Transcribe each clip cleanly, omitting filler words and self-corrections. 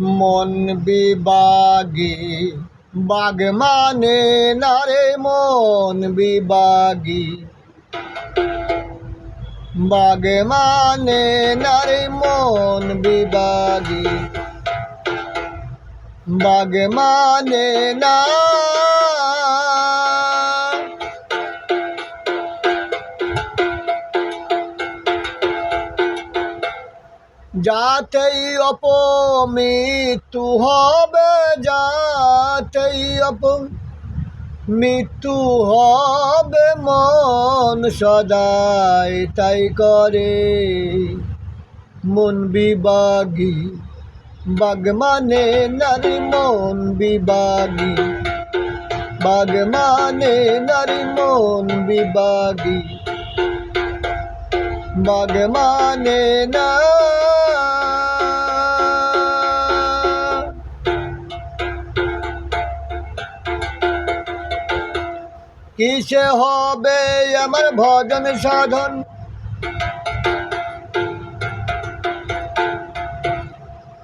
মন বিবাগী বাগ মানে না রে মন বিবাগী বাগ মানে না রে মন বিবাগী বাগ মানে না যাতেই অপমৃত্যু হবে যাতেই মৃত্যু হবে মন সদাই তাই করে মন বিবাগী বাগ মানে নারী মন বিবাগী বাগ মানে নারী মন বিবাগী বাগ মানে না কিসে হবে আমার ভজন সাধন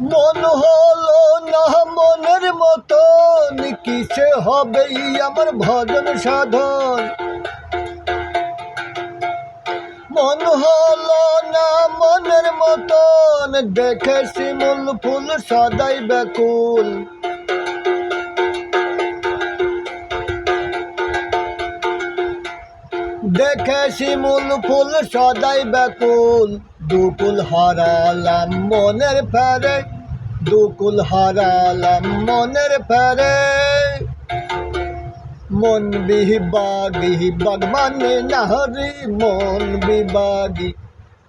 মন হলো না মনের মতন কিসে হবে আমার ভজন সাধন মন হলো না মনের মতন দেখে শিমুল ফুল সদাই ব্যাকুল দেখে শিমুল ফুল সদাই ব্যাকুল দুকুল হারালাম মনের ফেরে দুকুল হারালাম মনের ফেরে মন বিবাগী বাগ মানে নারী মন বিবাগী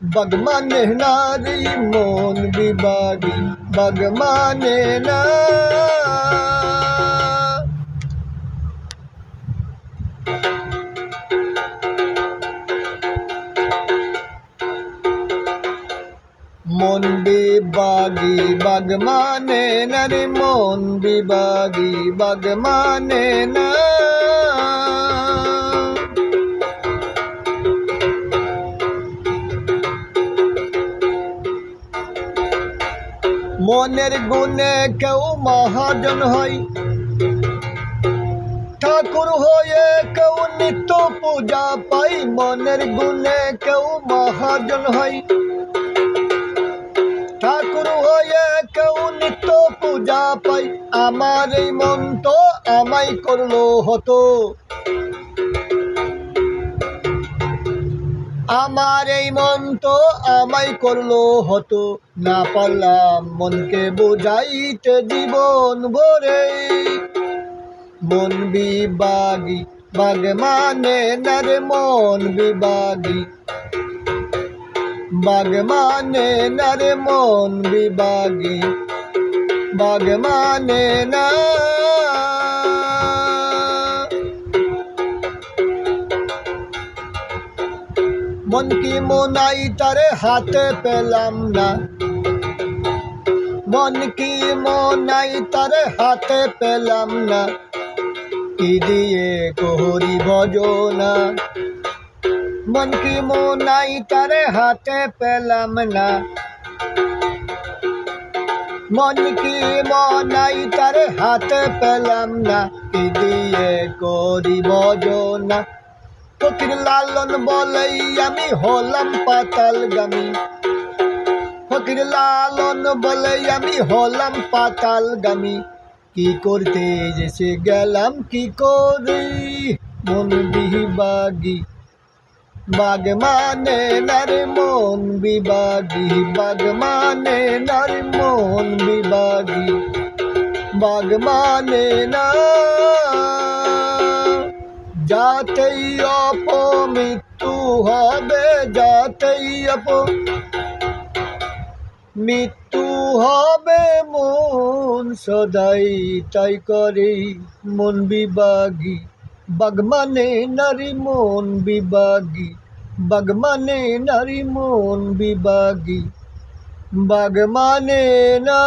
বাগ মানে নারী মন বিবাগী বাগ মানে না মন বিবাগী বাগ মানে নারী মন বিবাগী বাগ মানে না মনের গুণে কেউ মহাজন হয় ঠাকুর হয়ে কেউ নিত্য পূজা পাই মনের গুণে কেউ মহাজন হয় ঠাকুর হয়ে কেউ নিত্য পূজা পাই আমার এই মন তো আমায় করলো হতো আমার এই মন তো আমায় করলো হতো না পারলাম মনকে বোঝাইতে জীবন ভরে মন বিবাগী বাগ মানে নার মন বিবাগী বাগ মানে নার মন বিবাগী বাগ মানে না মন কি মনাই তারে হাতে পেলাম না মন কি মনাই তারে হাতে পেলাম না কি দিয়ে করি ভজনা মন কি মনাই তারে হাতে পেলাম না মন কি মনাই তারে হাতে পেলাম না কি দিয়ে করি ভজনা ফকির লালন বলেই আমি হলাম পাতালগামী ফকির লালন বলেই আমি হলাম পাতালগামী কি করতে এসে গেলাম কি করি মন বিবাগী বাগ মানে নার মন বিবাগী বাগ মানে নার মন বিবাগী বাগ মানে না যাতেই অপমৃত্যু হবে যাতেই মৃত্যু হবে মন সদাই তাই করে মন বিবাগী বাগ মানে নারী মন বিবাগী বাগ মানে নারী মন বিবাগী বাগ মানে না